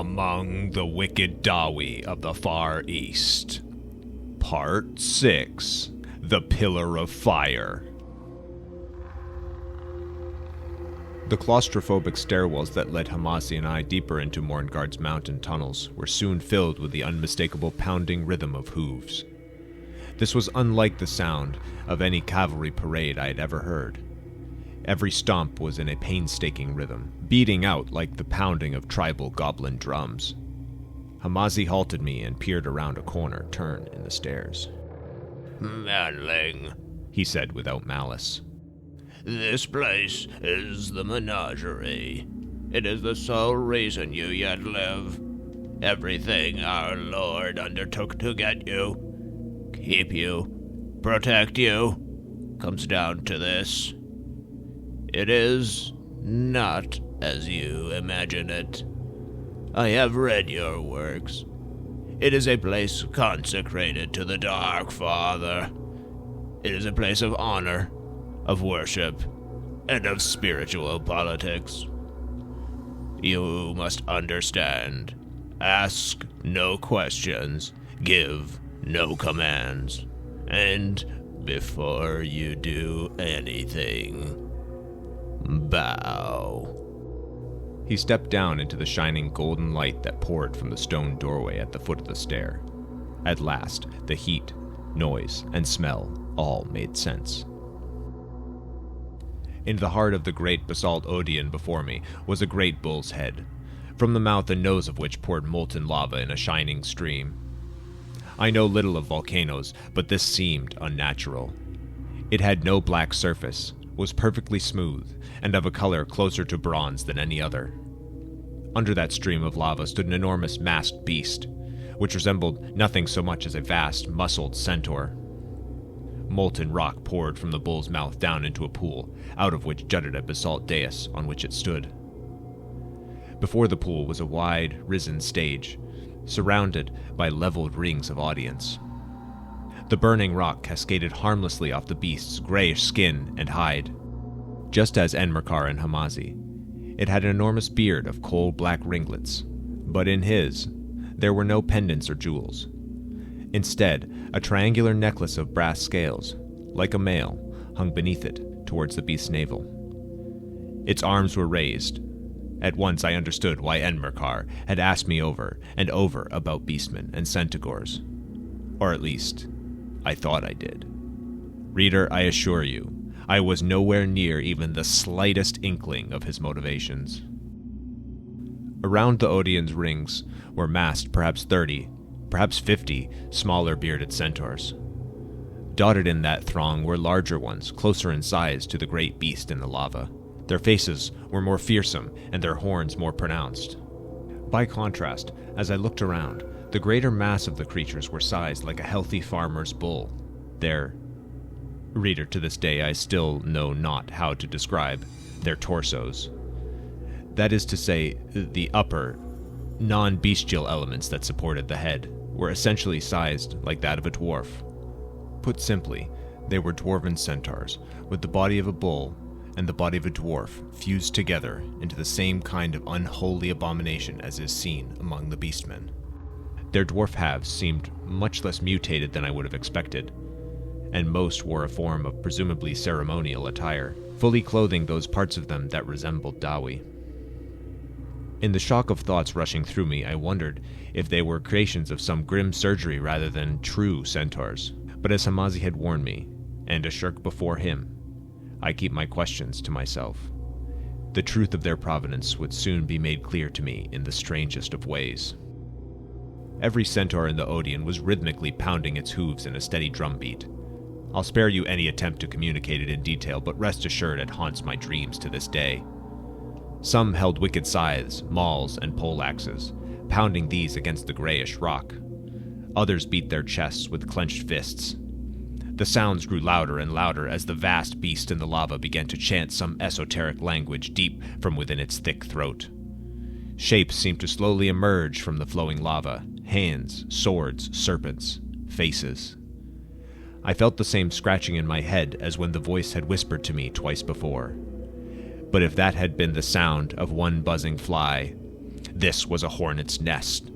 Among the Wicked Dawi of the Far East. Part 6. The Pillar of Fire. The claustrophobic stairwells that led Hamasi and I deeper into Morngard's mountain tunnels were soon filled with the unmistakable pounding rhythm of hooves. This was unlike the sound of any cavalry parade I had ever heard. Every stomp was in a painstaking rhythm, beating out like the pounding of tribal goblin drums. Hamasi halted me and peered around a corner turn in the stairs. "Manling," he said without malice. "This place is the menagerie. It is the sole reason you yet live. Everything our Lord undertook to get you, keep you, protect you, comes down to this. It is not as you imagine it. I have read your works. It is a place consecrated to the Dark Father. It is a place of honor, of worship, and of spiritual politics. You must understand. Ask no questions, give no commands, and before you do anything, bow." He stepped down into the shining golden light that poured from the stone doorway at the foot of the stair. At last, the heat, noise, and smell all made sense. In the heart of the great basalt Odeon before me was a great bull's head, from the mouth and nose of which poured molten lava in a shining stream. I know little of volcanoes, but this seemed unnatural. It had no black surface, was perfectly smooth, and of a color closer to bronze than any other. Under that stream of lava stood an enormous masked beast, which resembled nothing so much as a vast, muscled centaur. Molten rock poured from the bull's mouth down into a pool, out of which jutted a basalt dais on which it stood. Before the pool was a wide, risen stage, surrounded by leveled rings of audience. The burning rock cascaded harmlessly off the beast's grayish skin and hide. Just as Enmerkar and Hamasi, it had an enormous beard of coal-black ringlets, but in his, there were no pendants or jewels. Instead, a triangular necklace of brass scales, like a mail, hung beneath it towards the beast's navel. Its arms were raised. At once I understood why Enmerkar had asked me over and over about beastmen and centaurs. Or at least, I thought I did. Reader, I assure you, I was nowhere near even the slightest inkling of his motivations. Around the Odeon's rings were massed perhaps 30, perhaps 50 smaller bearded centaurs. Dotted in that throng were larger ones, closer in size to the great beast in the lava. Their faces were more fearsome and their horns more pronounced. By contrast, as I looked around, the greater mass of the creatures were sized like a healthy farmer's bull. Reader, to this day I still know not how to describe their torsos. That is to say, the upper, non-bestial elements that supported the head were essentially sized like that of a dwarf. Put simply, they were dwarven centaurs, with the body of a bull and the body of a dwarf fused together into the same kind of unholy abomination as is seen among the beastmen. Their dwarf halves seemed much less mutated than I would have expected, and most wore a form of presumably ceremonial attire, fully clothing those parts of them that resembled Dawi. In the shock of thoughts rushing through me, I wondered if they were creations of some grim surgery rather than true centaurs. But as Hamasi had warned me, and a shirk before him, I keep my questions to myself. The truth of their provenance would soon be made clear to me in the strangest of ways. Every centaur in the Odeon was rhythmically pounding its hooves in a steady drumbeat. I'll spare you any attempt to communicate it in detail, but rest assured it haunts my dreams to this day. Some held wicked scythes, mauls, and poleaxes, pounding these against the grayish rock. Others beat their chests with clenched fists. The sounds grew louder and louder as the vast beast in the lava began to chant some esoteric language deep from within its thick throat. Shapes seemed to slowly emerge from the flowing lava, hands, swords, serpents, faces. I felt the same scratching in my head as when the voice had whispered to me twice before. But if that had been the sound of one buzzing fly, This was a hornet's nest.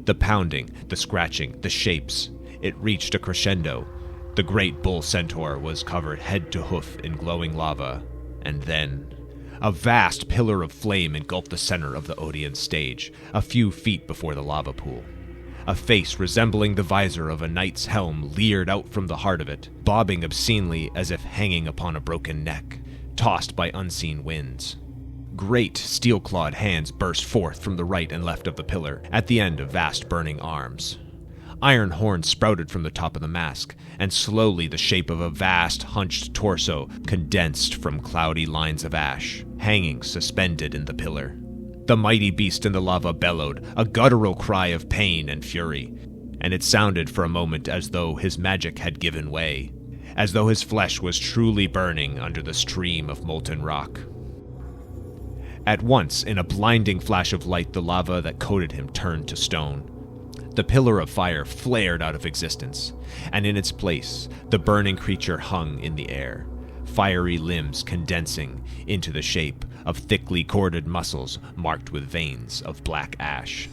The pounding, the scratching, the shapes. It reached a crescendo. The great bull centaur was covered head to hoof in glowing lava, and then a vast pillar of flame engulfed the center of the Odeon stage, a few feet before the lava pool. A face resembling the visor of a knight's helm leered out from the heart of it, bobbing obscenely as if hanging upon a broken neck, tossed by unseen winds. Great steel-clawed hands burst forth from the right and left of the pillar, at the end of vast burning arms. Iron horns sprouted from the top of the mask, and slowly the shape of a vast, hunched torso condensed from cloudy lines of ash, hanging suspended in the pillar. The mighty beast in the lava bellowed, a guttural cry of pain and fury, and it sounded for a moment as though his magic had given way, as though his flesh was truly burning under the stream of molten rock. At once, in a blinding flash of light, the lava that coated him turned to stone. The pillar of fire flared out of existence, and in its place, the burning creature hung in the air, fiery limbs condensing into the shape of thickly corded muscles marked with veins of black ash.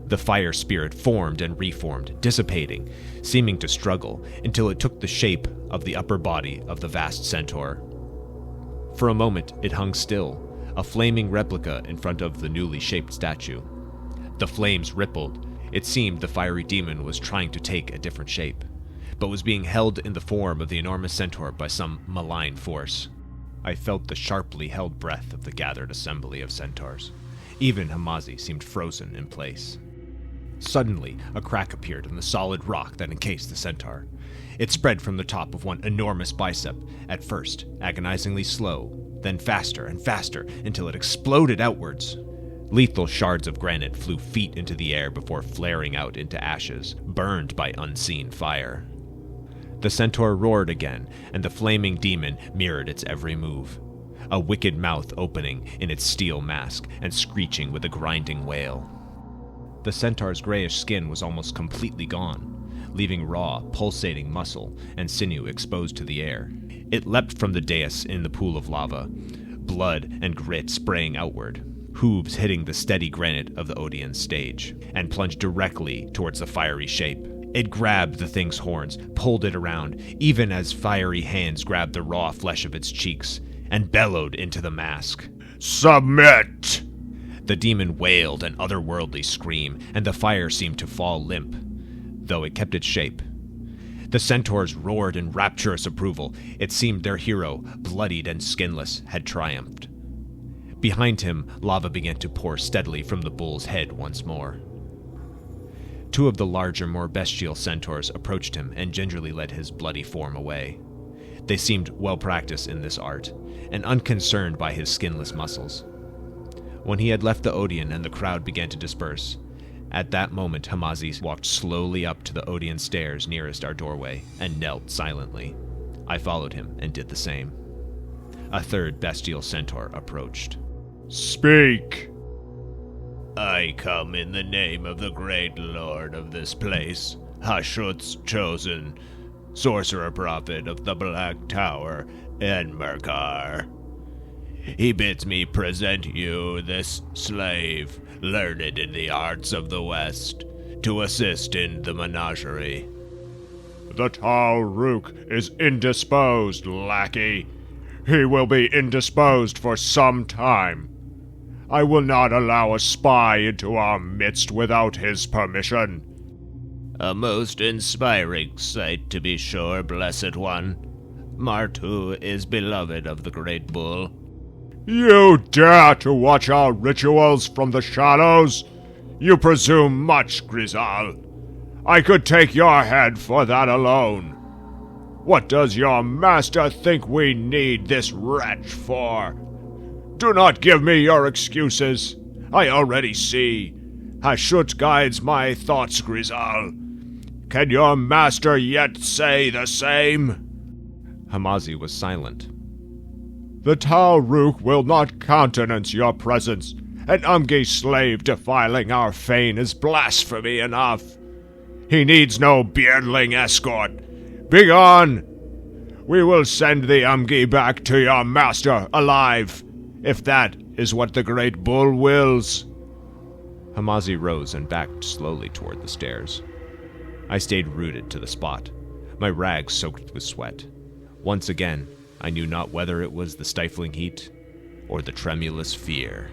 The fire spirit formed and reformed, dissipating, seeming to struggle, until it took the shape of the upper body of the vast centaur. For a moment it hung still, a flaming replica in front of the newly shaped statue. The flames rippled. It seemed the fiery demon was trying to take a different shape, but was being held in the form of the enormous centaur by some malign force. I felt the sharply held breath of the gathered assembly of centaurs. Even Hamazi seemed frozen in place. Suddenly, a crack appeared in the solid rock that encased the centaur. It spread from the top of one enormous bicep, at first agonizingly slow, then faster and faster until it exploded outwards. Lethal shards of granite flew feet into the air before flaring out into ashes, burned by unseen fire. The centaur roared again, and the flaming demon mirrored its every move, a wicked mouth opening in its steel mask and screeching with a grinding wail. The centaur's grayish skin was almost completely gone, leaving raw, pulsating muscle and sinew exposed to the air. It leapt from the dais in the pool of lava, blood and grit spraying outward, hooves hitting the steady granite of the Odeon stage, and plunged directly towards the fiery shape. It grabbed the thing's horns, pulled it around, even as fiery hands grabbed the raw flesh of its cheeks, and bellowed into the mask. "Submit!" The demon wailed an otherworldly scream, and the fire seemed to fall limp, though it kept its shape. The centaurs roared in rapturous approval. It seemed their hero, bloodied and skinless, had triumphed. Behind him, lava began to pour steadily from the bull's head once more. Two of the larger, more bestial centaurs approached him and gingerly led his bloody form away. They seemed well-practiced in this art, and unconcerned by his skinless muscles. When he had left the Odeon and the crowd began to disperse, at that moment Hamazi walked slowly up to the Odeon stairs nearest our doorway and knelt silently. I followed him and did the same. A third bestial centaur approached. "Speak!" "I come in the name of the great lord of this place, Hashut's chosen, sorcerer prophet of the Black Tower, Enmerkar. He bids me present you this slave, learned in the arts of the West, to assist in the menagerie." "The Tau Rook is indisposed, lackey. He will be indisposed for some time. I will not allow a spy into our midst without his permission." "A most inspiring sight, to be sure, blessed one. Martu is beloved of the great bull." "You dare to watch our rituals from the shadows? You presume much, Grizal. I could take your head for that alone. What does your master think we need this wretch for? Do not give me your excuses. I already see. Hashut guides my thoughts, Grizal. Can your master yet say the same?" Hamazi was silent. "The Tau Rook will not countenance your presence. An Umgi slave defiling our fane is blasphemy enough. He needs no beardling escort. Begone! We will send the Umgi back to your master alive, if that is what the great bull wills." Hamazi rose and backed slowly toward the stairs. I stayed rooted to the spot, my rags soaked with sweat. Once again, I knew not whether it was the stifling heat or the tremulous fear.